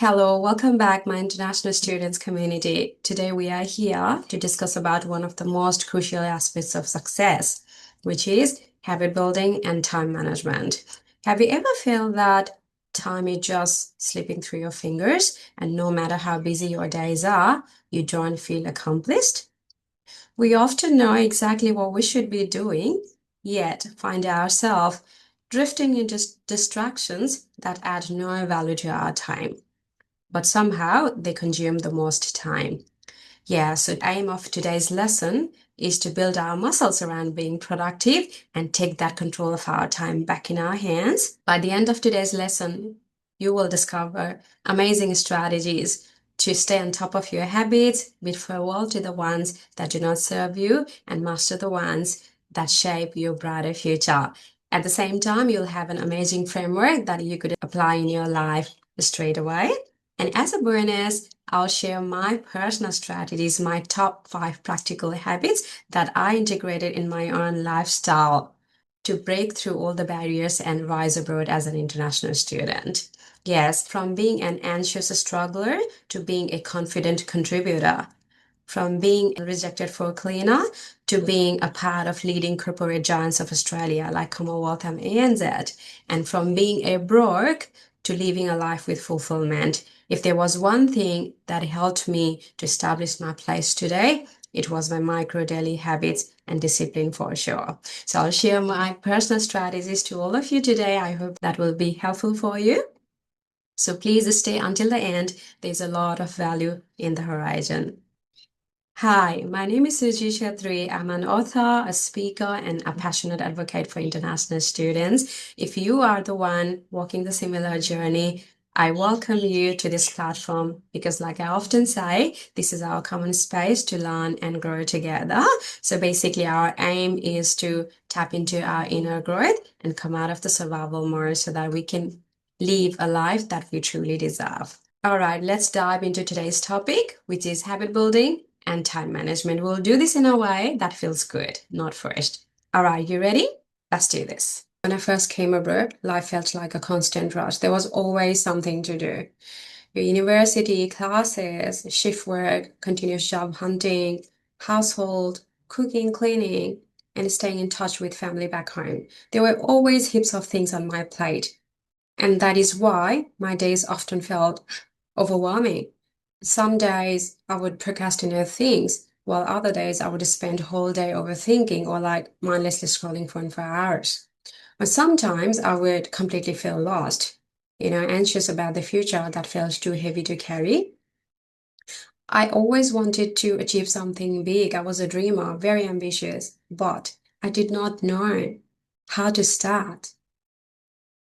Hello, welcome back, my international students community. Today we are here to discuss about one of the most crucial aspects of success, which is habit building and time management. Have you ever felt that time is just slipping through your fingers, and no matter how busy your days are, you don't feel accomplished? We often know exactly what we should be doing, yet find ourselves drifting into distractions that add no value to our time, but somehow they consume the most time. Yeah, so the aim of today's lesson is to build our muscles around being productive and take that control of our time back in our hands. By the end of today's lesson, you will discover amazing strategies to stay on top of your habits, bid farewell to the ones that do not serve you, and master the ones that shape your brighter future. At the same time, you'll have an amazing framework that you could apply in your life straight away. And as a bonus, I'll share my personal strategies, my top 5 practical habits that I integrated in my own lifestyle to break through all the barriers and rise abroad as an international student. Yes, from being an anxious struggler to being a confident contributor, from being rejected for cleaner to being a part of leading corporate giants of Australia like Commonwealth and ANZ, and from being a broke to living a life with fulfillment. If there was one thing that helped me to establish my place today, it was my micro daily habits and discipline for sure. So I'll share my personal strategies to all of you today. I hope that will be helpful for you. So please stay until the end. There's a lot of value in the horizon. Hi, my name is Suji Chetri. I'm an author, a speaker, and a passionate advocate for international students. If you are the one walking the similar journey, I welcome you to this platform because, like I often say, this is our common space to learn and grow together. So basically, our aim is to tap into our inner growth and come out of the survival mode so that we can live a life that we truly deserve. All right, let's dive into today's topic, which is habit building and time management. We'll do this in a way that feels good, not forced. All right, you ready? Let's do this. When I first came abroad, life felt like a constant rush. There was always something to do. Your university, classes, shift work, continuous job hunting, household, cooking, cleaning, and staying in touch with family back home. There were always heaps of things on my plate. And that is why my days often felt overwhelming. Some days I would procrastinate things, while other days I would spend a whole day overthinking or like mindlessly scrolling for hours. But sometimes I would completely feel lost, anxious about the future that felt too heavy to carry. I always wanted to achieve something big. I was a dreamer, very ambitious, but I did not know how to start.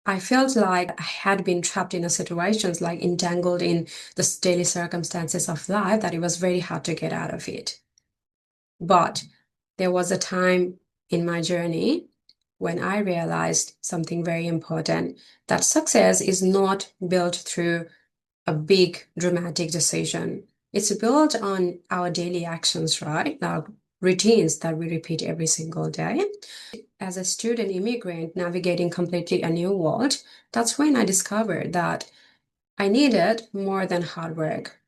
I felt like I had been trapped in a situations like entangled in the daily circumstances of life that it was very hard to get out of it. But there was a time in my journey when I realized something very important, that success is not built through a big dramatic decision. It's built on our daily actions, right? Our routines that we repeat every single day. As a student immigrant navigating completely a new world, that's when I discovered that I needed more than hard work.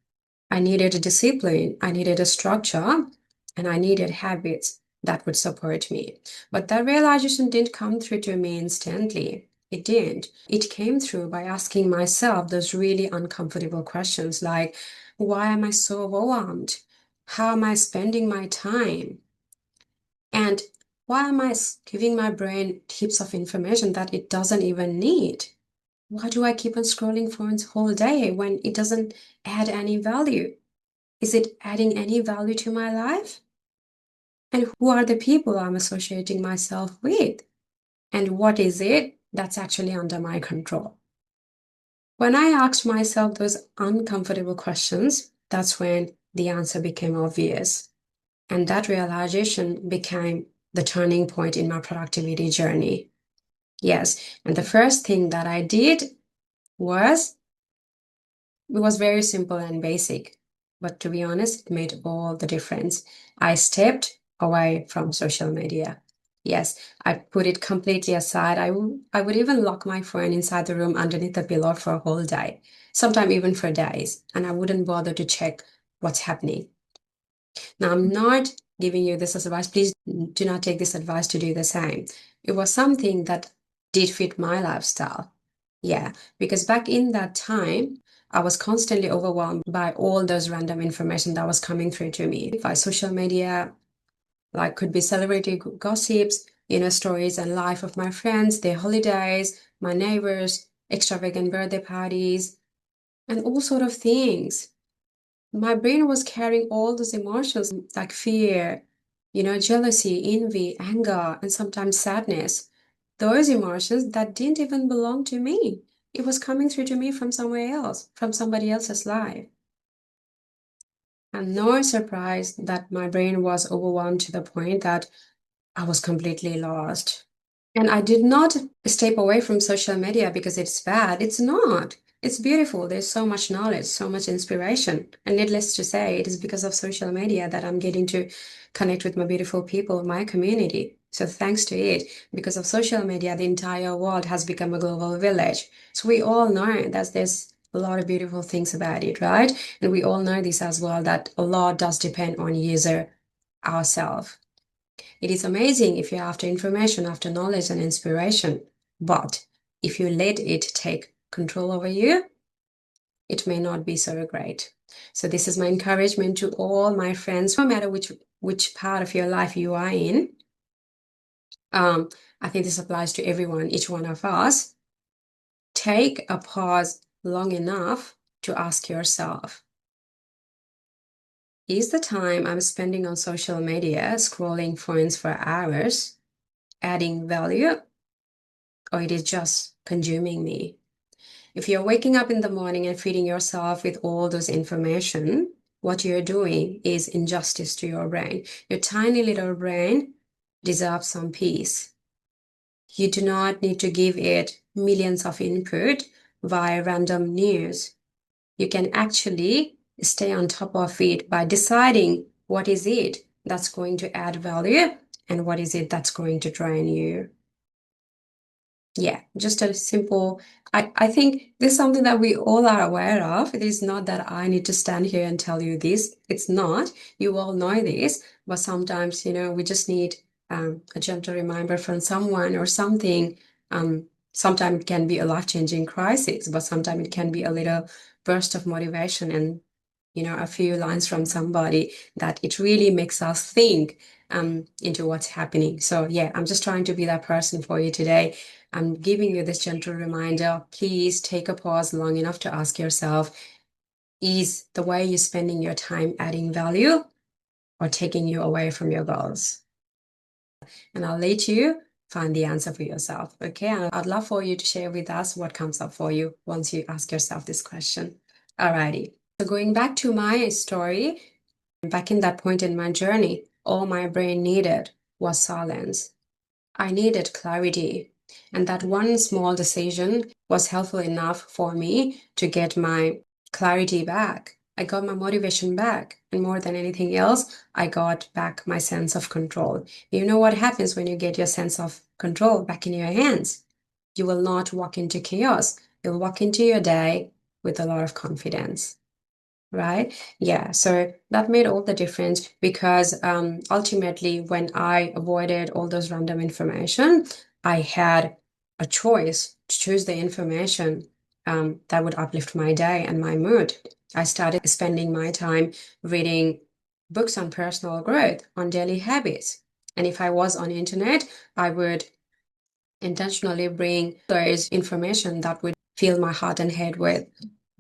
I needed a discipline, I needed a structure, and I needed habits that would support me. But that realization didn't come through to me instantly. It didn't. It came through by asking myself those really uncomfortable questions like, why am I so overwhelmed? How am I spending my time? And why am I giving my brain heaps of information that it doesn't even need? Why do I keep on scrolling phones whole day when it doesn't add any value? Is it adding any value to my life? And who are the people I'm associating myself with? And what is it that's actually under my control? When I asked myself those uncomfortable questions, that's when the answer became obvious. And that realization became the turning point in my productivity journey. Yes, and the first thing that I did was, it was very simple and basic, but to be honest, it made all the difference. I stepped away from social media. Yes, I put it completely aside. I would even lock my phone inside the room underneath the pillow for a whole day. sometimes even for days, and I wouldn't bother to check what's happening. Now, I'm not giving you this as advice. Please do not take this advice to do the same. It was something that did fit my lifestyle. Yeah, because back in that time, I was constantly overwhelmed by all those random information that was coming through to me by social media, like could be celebrity gossips, stories and life of my friends, their holidays, my neighbors, extravagant birthday parties, and all sort of things. My brain was carrying all those emotions like fear, jealousy, envy, anger, and sometimes sadness. Those emotions that didn't even belong to me. It was coming through to me from somewhere else, from somebody else's life. And no surprise that my brain was overwhelmed to the point that I was completely lost. And I did not step away from social media because it's bad. It's not. It's beautiful. There's so much knowledge, so much inspiration. And needless to say, it is because of social media that I'm getting to connect with my beautiful people, my community. So thanks to it, because of social media, the entire world has become a global village. So we all know that there's a lot of beautiful things about it, right? And we all know this as well, that a lot does depend on user ourselves. It is amazing if you're after information, after knowledge and inspiration, but if you let it take control over you, it may not be so great. So this is my encouragement to all my friends, no matter which part of your life you are in. I think this applies to everyone, each one of us. Take a pause long enough to ask yourself, is the time I'm spending on social media, scrolling phones for hours, adding value, or it is just consuming me? If you're waking up in the morning and feeding yourself with all those information, what you're doing is injustice to your brain. Your tiny little brain deserves some peace. You do not need to give it millions of input via random news. You can actually stay on top of it by deciding what is it that's going to add value and what is it that's going to drain you. Yeah, just a simple, I think this is something that we all are aware of. It is not that I need to stand here and tell you this. It's not. You all know this, but sometimes, we just need a gentle reminder from someone or something. Sometimes it can be a life-changing crisis, but sometimes it can be a little burst of motivation and, a few lines from somebody that it really makes us think into what's happening. So yeah, I'm just trying to be that person for you today. I'm giving you this gentle reminder. Please take a pause long enough to ask yourself, is the way you're spending your time adding value or taking you away from your goals? And I'll let you find the answer for yourself. Okay. And I'd love for you to share with us what comes up for you once you ask yourself this question. Alrighty. So going back to my story, back in that point in my journey, all my brain needed was silence. I needed clarity. And that one small decision was helpful enough for me to get my clarity back. I got my motivation back. And more than anything else, I got back my sense of control. You know what happens when you get your sense of control back in your hands? You will not walk into chaos. You'll walk into your day with a lot of confidence. Right? Yeah. So that made all the difference because ultimately, when I avoided all those random information, I had a choice to choose the information that would uplift my day and my mood. I started spending my time reading books on personal growth, on daily habits. And if I was on internet, I would intentionally bring those information that would fill my heart and head with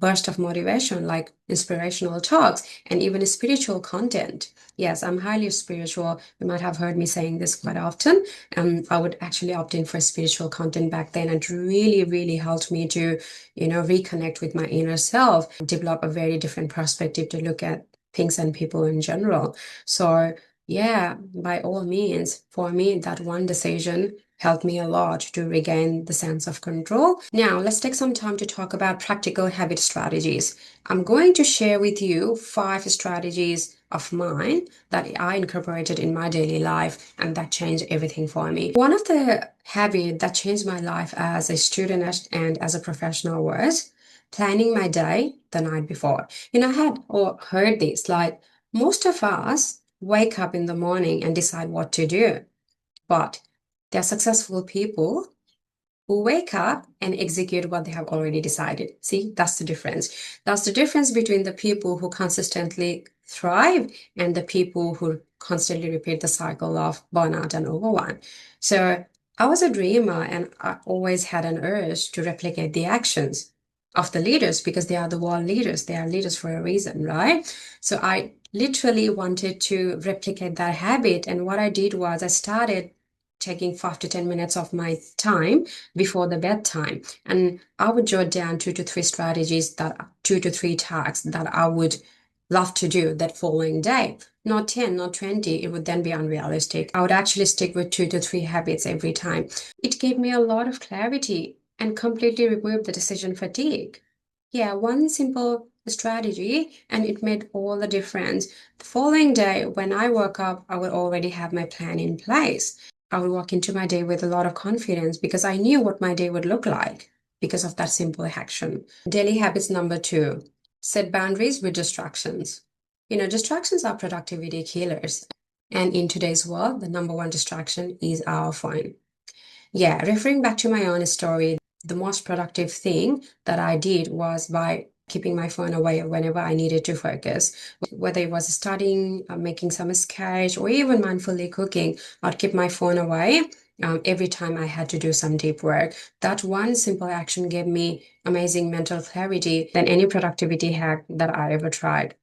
burst of motivation, like inspirational talks and even spiritual content. Yes, I'm highly spiritual. You might have heard me saying this quite often. I would actually opt in for spiritual content back then. It really, really helped me to, reconnect with my inner self, develop a very different perspective to look at things and people in general. So yeah, by all means, for me, that one decision helped me a lot to regain the sense of control. Now, let's take some time to talk about practical habit strategies. I'm going to share with you 5 strategies of mine that I incorporated in my daily life and that changed everything for me. One of the habits that changed my life as a student and as a professional was planning my day the night before. I had or heard this like most of us wake up in the morning and decide what to do, but there are successful people who wake up and execute what they have already decided. See, that's the difference. That's the difference between the people who consistently thrive and the people who constantly repeat the cycle of burnout and overwhelm. So I was a dreamer and I always had an urge to replicate the actions of the leaders because they are the world leaders. They are leaders for a reason, right? So I literally wanted to replicate that habit. And what I did was I started taking 5 to 10 minutes of my time before the bedtime. And I would jot down 2 to 3 strategies that 2 to 3 tasks that I would love to do that following day. Not 10, not 20. It would then be unrealistic. I would actually stick with 2 to 3 habits every time. It gave me a lot of clarity and completely removed the decision fatigue. Yeah, one simple strategy, and it made all the difference. The following day, when I woke up, I would already have my plan in place. I would walk into my day with a lot of confidence because I knew what my day would look like because of that simple action. Daily habits number 2, set boundaries with distractions. Distractions are productivity killers. And in today's world, the number one distraction is our phone. Yeah, referring back to my own story, the most productive thing that I did was by keeping my phone away whenever I needed to focus. Whether it was studying, making some sketch, or even mindfully cooking, I'd keep my phone away every time I had to do some deep work. That one simple action gave me amazing mental clarity than any productivity hack that I ever tried.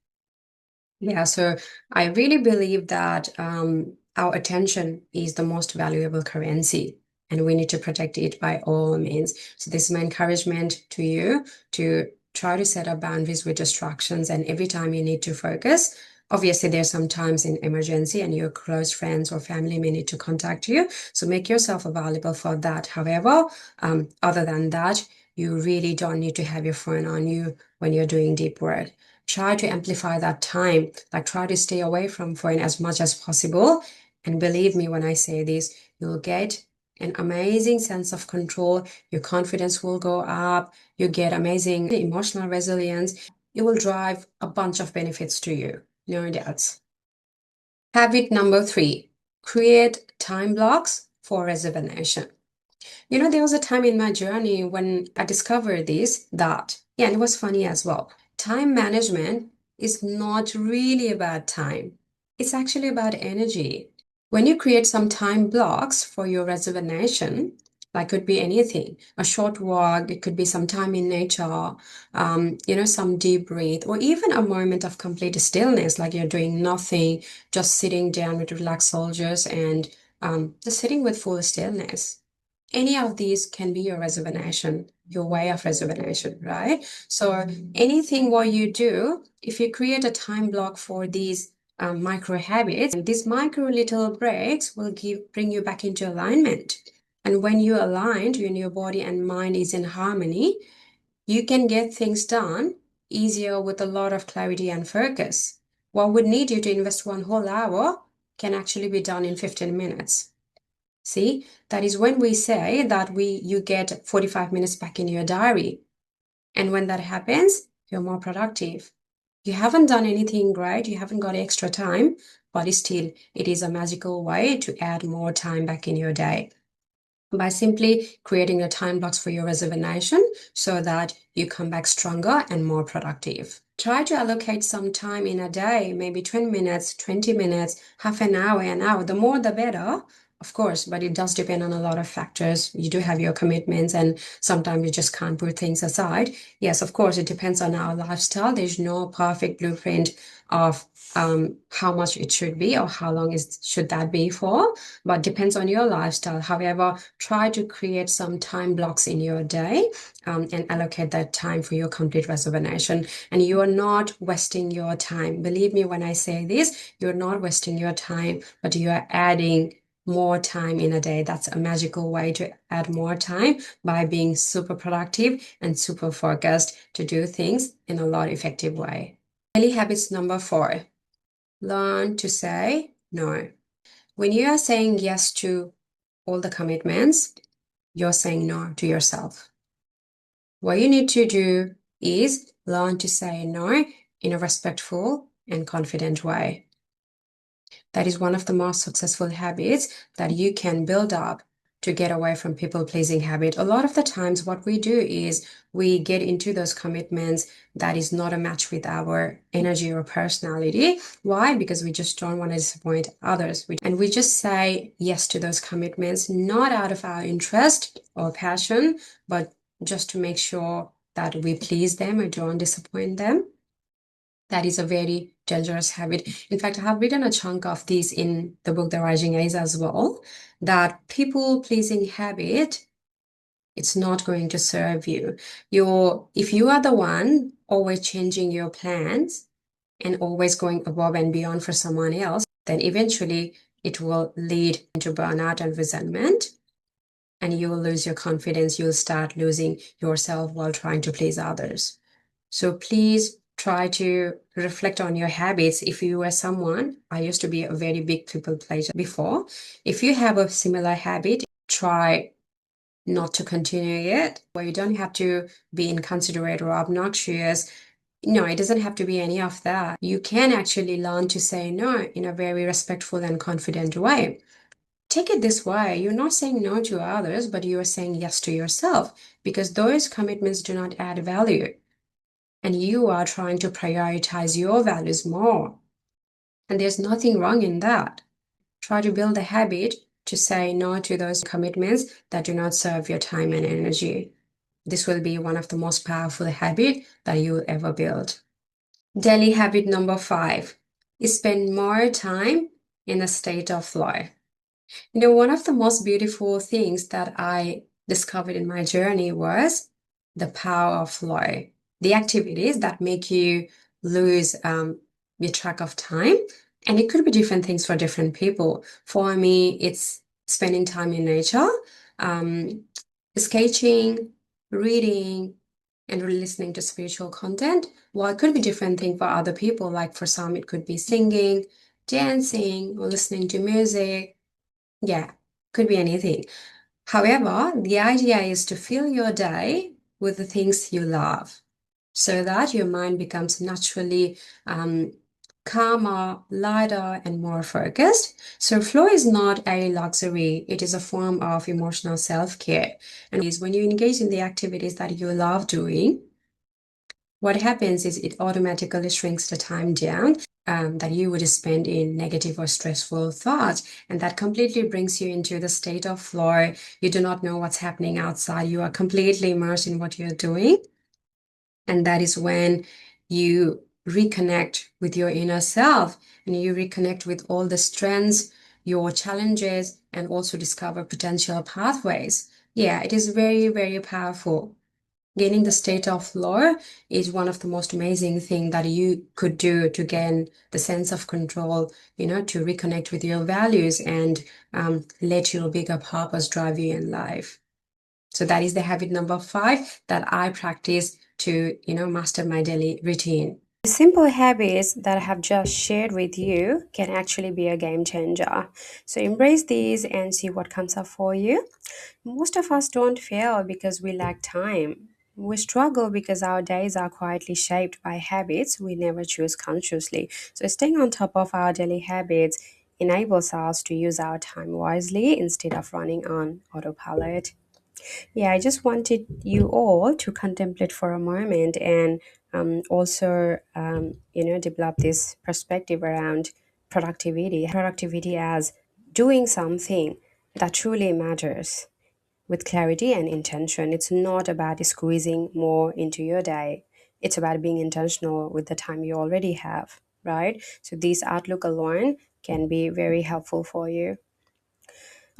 Yeah, so I really believe that our attention is the most valuable currency and we need to protect it by all means. So this is my encouragement to you to try to set up boundaries with distractions and every time you need to focus. Obviously, there's some times in emergency and your close friends or family may need to contact you. So make yourself available for that. However, other than that, you really don't need to have your phone on you when you're doing deep work. Try to amplify that time, like try to stay away from phone as much as possible. And believe me when I say this, you'll get an amazing sense of control. Your confidence will go up. You get amazing emotional resilience. It will drive a bunch of benefits to you. No doubts. Habit number 3, create time blocks for reservation. There was a time in my journey when I discovered yeah, and it was funny as well. Time management is not really about time. It's actually about energy. When you create some time blocks for your reservation, like could be anything, a short walk, it could be some time in nature, some deep breath, or even a moment of complete stillness, like you're doing nothing, just sitting down with relaxed shoulders and just sitting with full stillness. Any of these can be your reservation, your way of reservation, right? So anything what you do, if you create a time block for these micro habits, these micro little breaks will bring you back into alignment. And when you're aligned, when your body and mind is in harmony, you can get things done easier with a lot of clarity and focus. What would need you to invest one whole hour can actually be done in 15 minutes. See, that is when we say that you get 45 minutes back in your diary. And when that happens, you're more productive. You haven't done anything great, you haven't got extra time, but still, it is a magical way to add more time back in your day by simply creating a time blocks for your reservation so that you come back stronger and more productive. Try to allocate some time in a day, maybe 20 minutes, 20 minutes, half an hour. The more, the better, of course, but it does depend on a lot of factors. You do have your commitments and sometimes you just can't put things aside. Yes, of course, it depends on our lifestyle. There's no perfect blueprint of how much it should be or how long should that be for, but depends on your lifestyle. However, try to create some time blocks in your day and allocate that time for your complete reservation. And you are not wasting your time. Believe me when I say this, you're not wasting your time, but you are adding more time in a day. That's a magical way to add more time by being super productive and super focused to do things in a lot effective way. Daily habits number 4, learn to say no. When you are saying yes to all the commitments, you're saying no to yourself. What you need to do is learn to say no in a respectful and confident way. That is one of the most successful habits that you can build up to get away from people-pleasing habit. A lot of the times what we do is we get into those commitments that is not a match with our energy or personality. Why? Because we just don't want to disappoint others. And we just say yes to those commitments, not out of our interest or passion, but just to make sure that we please them or don't disappoint them. That is a very dangerous habit. In fact, I have written a chunk of this in the book, The Rising Ace, as well, that people-pleasing habit, it's not going to serve you. If you are the one always changing your plans and always going above and beyond for someone else, then eventually it will lead into burnout and resentment, and you will lose your confidence. You'll start losing yourself while trying to please others. So please try to reflect on your habits. If you were someone, I used to be a very big people pleaser before. If you have a similar habit, try not to continue it, where you don't have to be inconsiderate or obnoxious. No, it doesn't have to be any of that. You can actually learn to say no in a very respectful and confident way. Take it this way, you're not saying no to others, but you are saying yes to yourself, because those commitments do not add value. And you are trying to prioritize your values more. And there's nothing wrong in that. Try to build a habit to say no to those commitments that do not serve your time and energy. This will be one of the most powerful habits that you will ever build. Daily habit number 5 is spend more time in a state of flow. One of the most beautiful things that I discovered in my journey was the power of flow. The activities that make you lose your track of time. And it could be different things for different people. For me, it's spending time in nature, sketching, reading, and listening to spiritual content. Well, it could be different thing for other people. Like for some, it could be singing, dancing, or listening to music. Yeah, could be anything. However, the idea is to fill your day with the things you love so that your mind becomes naturally calmer, lighter, and more focused. So flow is not a luxury. It is a form of emotional self-care. And is when you engage in the activities that you love doing, what happens is it automatically shrinks the time down that you would spend in negative or stressful thoughts. And that completely brings you into the state of flow. You do not know what's happening outside. You are completely immersed in what you're doing. And that is when you reconnect with your inner self and you reconnect with all the strengths, your challenges, and also discover potential pathways. Yeah, it is very, very powerful. Gaining the state of flow is one of the most amazing things that you could do to gain the sense of control, to reconnect with your values and let your bigger purpose drive you in life. So that is the habit number 5 that I practice to, master my daily routine. The simple habits that I have just shared with you can actually be a game changer. So embrace these and see what comes up for you. Most of us don't fail because we lack time. We struggle because our days are quietly shaped by habits we never choose consciously. So, staying on top of our daily habits enables us to use our time wisely instead of running on autopilot. Yeah, I just wanted you all to contemplate for a moment and also, develop this perspective around productivity as doing something that truly matters with clarity and intention. It's not about squeezing more into your day. It's about being intentional with the time you already have, right? So this outlook alone can be very helpful for you.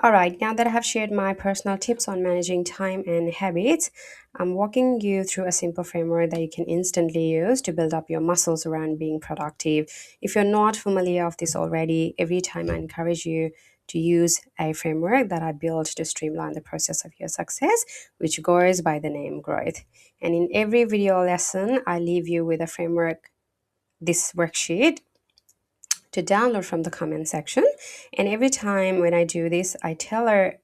All right, now that I have shared my personal tips on managing time and habits, I'm walking you through a simple framework that you can instantly use to build up your muscles around being productive. If you're not familiar with this already, every time I encourage you to use a framework that I built to streamline the process of your success, which goes by the name growth. And in every video lesson, I leave you with a framework, this worksheet to download from the comment section. And every time when I do this, I tailor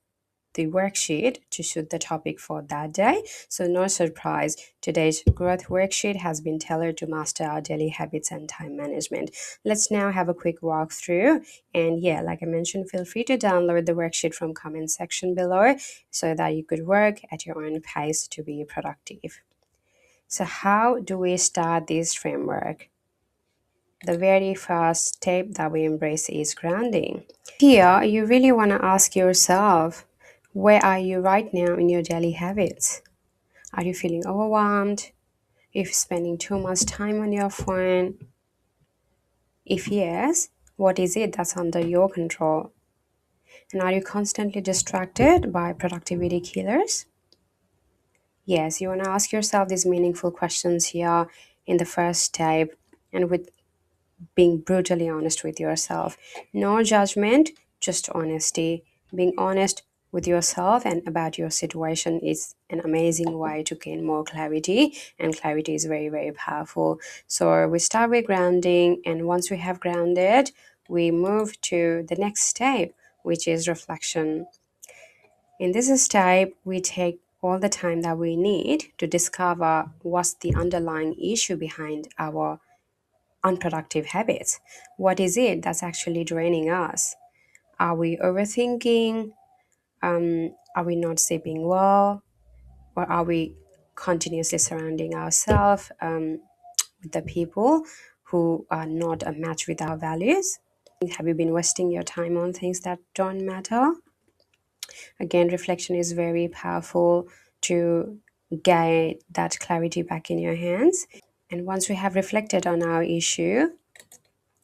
the worksheet to suit the topic for that day. So no surprise, today's growth worksheet has been tailored to master our daily habits and time management. Let's now have a quick walkthrough. And yeah, like I mentioned, feel free to download the worksheet from comment section below so that you could work at your own pace to be productive. So how do we start this framework? The very first step that we embrace is grounding. Here, you really want to ask yourself, where are you right now in your daily habits? Are you feeling overwhelmed? If spending too much time on your phone? If yes, what is it that's under your control? And are you constantly distracted by productivity killers? Yes, you want to ask yourself these meaningful questions here in the first step, and with being brutally honest with yourself. No judgment, just honesty. Being honest with yourself and about your situation is an amazing way to gain more clarity, and clarity is very, very powerful. So we start with grounding, and once we have grounded, we move to the next step, which is reflection. In this step, we take all the time that we need to discover what's the underlying issue behind our unproductive habits. What is it that's actually draining us? Are we overthinking? Are we not sleeping well? Or are we continuously surrounding ourselves with the people who are not a match with our values? Have you been wasting your time on things that don't matter? Again, reflection is very powerful to get that clarity back in your hands. And once we have reflected on our issue,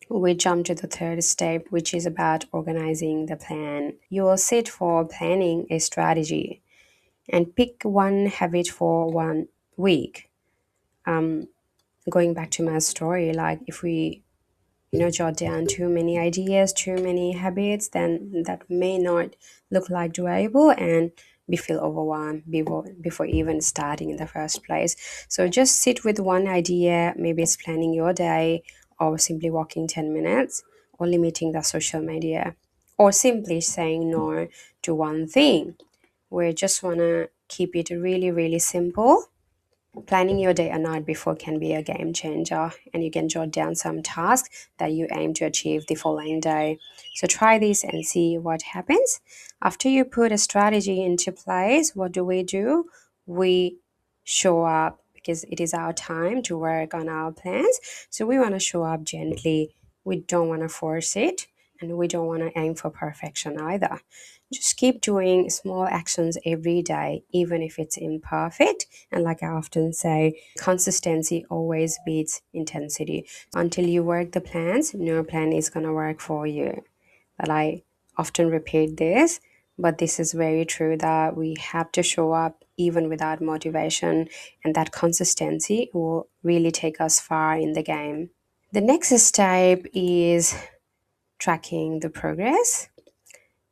we jump to the third step, which is about organizing the plan. You will sit for planning a strategy and pick one habit for 1 week. Going back to my story, like if we jot down too many ideas, too many habits, then that may not look like doable and we feel overwhelmed before even starting in the first place. So just sit with one idea, maybe it's planning your day or simply walking 10 minutes or limiting the social media or simply saying no to one thing. We just want to keep it really, really simple. Planning your day a night before can be a game changer, and you can jot down some tasks that you aim to achieve the following day. So try this and see what happens. After you put a strategy into place, what do? We show up because it is our time to work on our plans. So we want to show up gently. We don't want to force it, and we don't want to aim for perfection either. Just keep doing small actions every day, even if it's imperfect. And like I often say, consistency always beats intensity. Until you work the plans, no plan is going to work for you. But I often repeat this, but this is very true that we have to show up even without motivation, and that consistency will really take us far in the game. The next step is tracking the progress.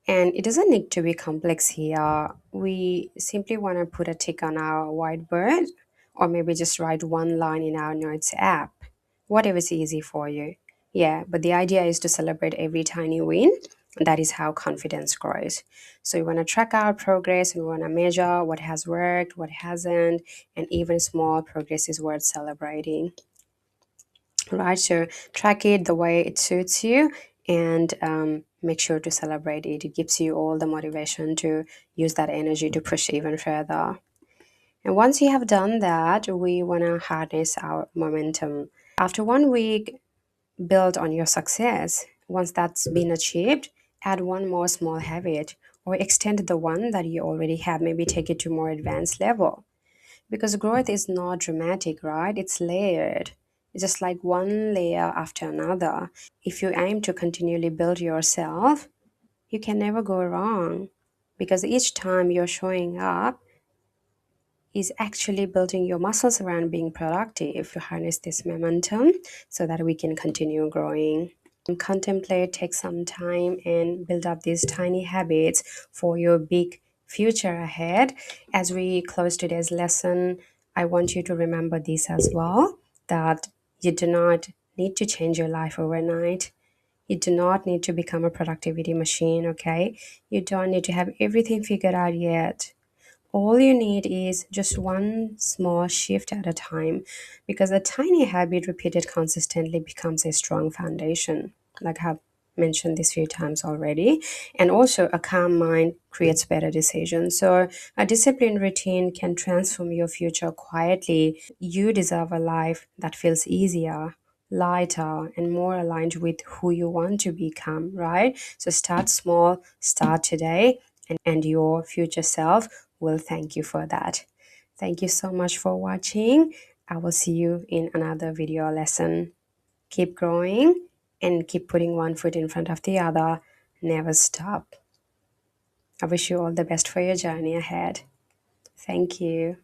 And it doesn't need to be complex here. We simply want to put a tick on our whiteboard or maybe just write one line in our notes app, whatever's easy for you. Yeah, but the idea is to celebrate every tiny win. And that is how confidence grows. So we want to track our progress and we want to measure what has worked, what hasn't, and even small progress is worth celebrating. Right, so track it the way it suits you, and make sure to celebrate it. It gives you all the motivation to use that energy to push even further. And once you have done that, we want to harness our momentum. After 1 week, build on your success. Once that's been achieved, add one more small habit or extend the one that you already have, maybe take it to more advanced level, because growth is not dramatic, right? It's layered. It's just like one layer after another. If you aim to continually build yourself, you can never go wrong, because each time you're showing up is actually building your muscles around being productive to harness this momentum so that we can continue growing. Contemplate, take some time, and build up these tiny habits for your big future ahead. As we close today's lesson, I want you to remember this as well, that you do not need to change your life overnight. You do not need to become a productivity machine, okay? You don't need to have everything figured out yet. All you need is just one small shift at a time, because a tiny habit repeated consistently becomes a strong foundation, like I've mentioned this few times already. And also, a calm mind creates better decisions. So, a disciplined routine can transform your future quietly. You deserve a life that feels easier, lighter, and more aligned with who you want to become, right? So, start small, start today, and your future self will thank you for that. Thank you so much for watching. I will see you in another video lesson. Keep growing and keep putting one foot in front of the other. Never stop. I wish you all the best for your journey ahead. Thank you.